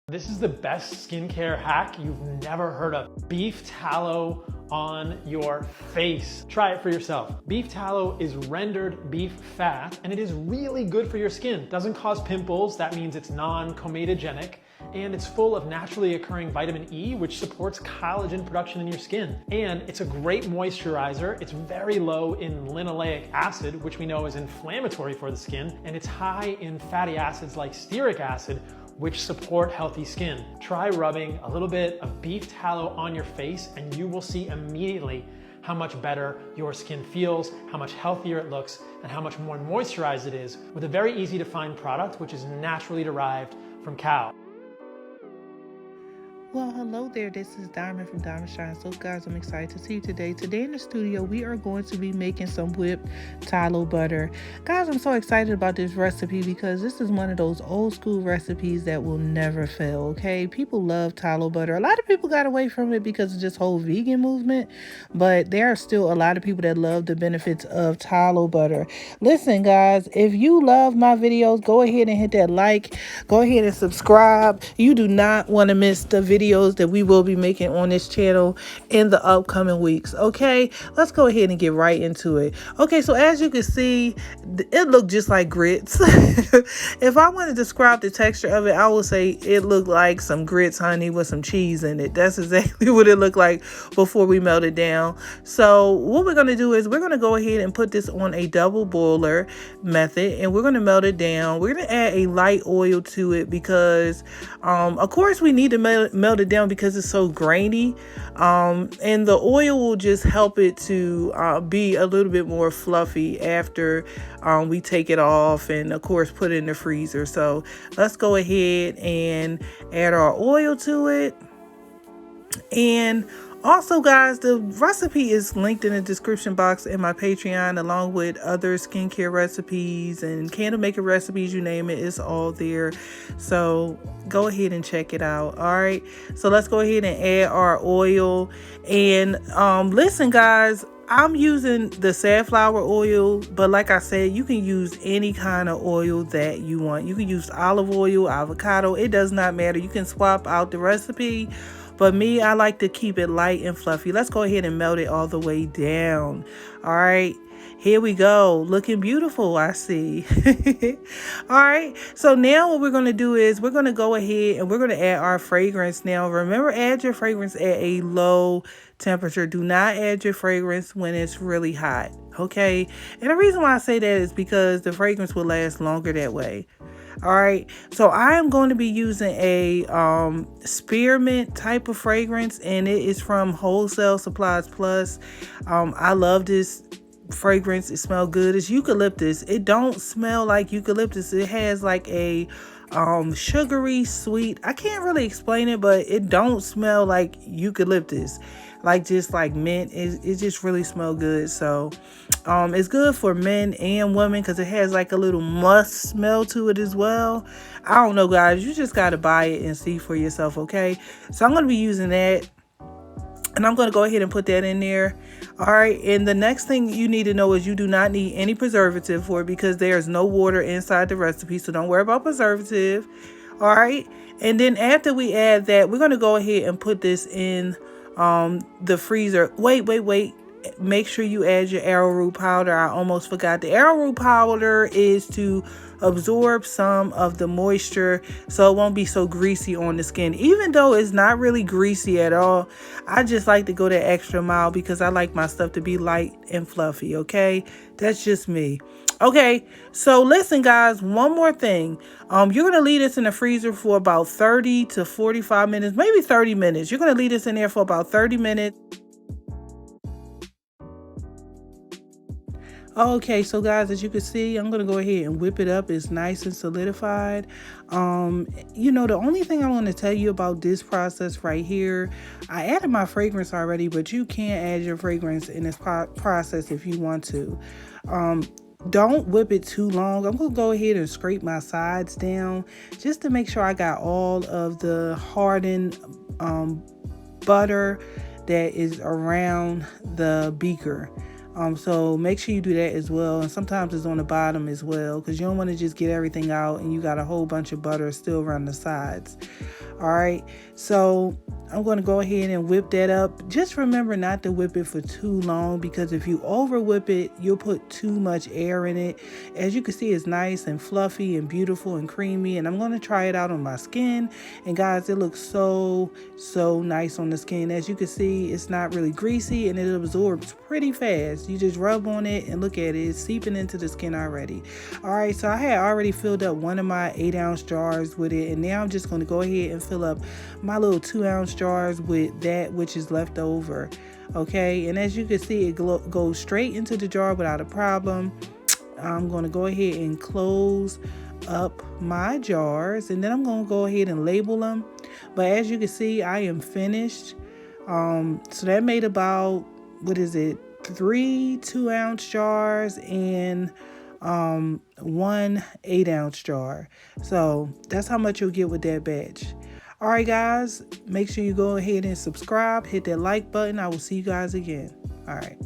This is the best skincare hack you've never heard of. Beef tallow on your face. Try it for yourself. Beef tallow is rendered beef fat, and it is really good for your skin. Doesn't cause pimples, that means it's non-comedogenic, and it's full of naturally occurring vitamin E, which supports collagen production in your skin. And it's a great moisturizer. It's very low in linoleic acid, which we know is inflammatory for the skin, and it's high in fatty acids like stearic acid, which support healthy skin. Try rubbing a little bit of beef tallow on your face and you will see immediately how much better your skin feels, how much healthier it looks, and how much more moisturized it is with a very easy to find product which is naturally derived from cow. Well, hello there. This is Diamond from Diamond Shine Soap. Guys, I'm excited to see you today. Today in the studio, we are going to be making some whipped tallow butter. Guys, I'm so excited about this recipe because this is one of those old school recipes that will never fail, okay? People love tallow butter. A lot of people got away from it because of this whole vegan movement, but there are still a lot of people that love the benefits of tallow butter. Listen, guys, if you love my videos, go ahead and hit that like. Go ahead and subscribe. You do not want to miss the videos that we will be making on this channel in the upcoming weeks. Okay, let's go ahead and get right into it. Okay, so as you can see, it looked just like grits. If I want to describe the texture of it, I will say it looked like some grits, honey, with some cheese in it. That's exactly what it looked like before we melt it down. So what we're going to do is we're going to go ahead and put this on a double boiler method, and we're going to melt it down. We're going to add a light oil to it because of course we need to melt it down because it's so grainy, and the oil will just help it to be a little bit more fluffy after we take it off and of course put it in the freezer. So let's go ahead and add our oil to it. And also, guys, the recipe is linked in the description box in my Patreon, along with other skincare recipes and candle making recipes, you name it, it's all there. So go ahead and check it out. All right, so let's go ahead and add our oil. And listen, guys, I'm using the safflower oil, but like I said, you can use any kind of oil that you want. You can use olive oil, avocado, it does not matter. You can swap out the recipe. But me, I like to keep it light and fluffy. Let's go ahead and melt it all the way down. All right, here we go. Looking beautiful, I see. All right, so now what we're going to do is we're going to go ahead and we're going to add our fragrance. Now, remember, add your fragrance at a low temperature. Do not add your fragrance when it's really hot, okay? And the reason why I say that is because the fragrance will last longer that way. All right, so I am going to be using a spearmint type of fragrance, and it is from Wholesale Supplies Plus. I love this fragrance. It smells good. It's eucalyptus. It don't smell like eucalyptus. It has like a sugary sweet, I can't really explain it, but it don't smell like eucalyptus, like just like mint. It just really smells good. So it's good for men and women because it has like a little musk smell to it as well. I don't know, guys, you just got to buy it and see for yourself. Okay, so I'm going to be using that, and I'm going to go ahead and put that in there. All right, and the next thing you need to know is you do not need any preservative for it because there's no water inside the recipe, so don't worry about preservative. All right, and then after we add that, we're going to go ahead and put this in the freezer. Wait. Make sure you add your arrowroot powder. I almost forgot. The arrowroot powder is to absorb some of the moisture so it won't be so greasy on the skin. Even though it's not really greasy at all, I just like to go that extra mile because I like my stuff to be light and fluffy, okay? That's just me. Okay, so listen, guys, one more thing. You're going to leave this in the freezer for about 30 to 45 minutes, maybe 30 minutes. You're going to leave this in there for about 30 minutes. Okay, so guys, as you can see, I'm going to go ahead and whip it up. It's nice and solidified. You know, the only thing I want to tell you about this process right here, I added my fragrance already, but you can add your fragrance in this process if you want to. Don't whip it too long. I'm going to go ahead and scrape my sides down just to make sure I got all of the hardened butter that is around the beaker. So make sure you do that as well. And sometimes it's on the bottom as well, because you don't want to just get everything out and you got a whole bunch of butter still around the sides. All right, so I'm going to go ahead and whip that up. Just remember not to whip it for too long, because if you over whip it, you'll put too much air in it. As you can see, it's nice and fluffy and beautiful and creamy, and I'm going to try it out on my skin. And guys, it looks so nice on the skin. As you can see, it's not really greasy and it absorbs pretty fast. You just rub on it and look at it, it's seeping into the skin already. All right, so I had already filled up one of my 8-ounce jars with it, and now I'm just going to go ahead and fill up my little 2-ounce jars with that which is left over. Okay, and as you can see, it goes straight into the jar without a problem. I'm going to go ahead and close up my jars, and then I'm going to go ahead and label them. But as you can see, I am finished. So that made about, what is it, 3 2-ounce jars and 1 8-ounce jar. So that's how much you'll get with that batch. All right, guys, make sure you go ahead and subscribe, hit that like button. I will see you guys again. All right.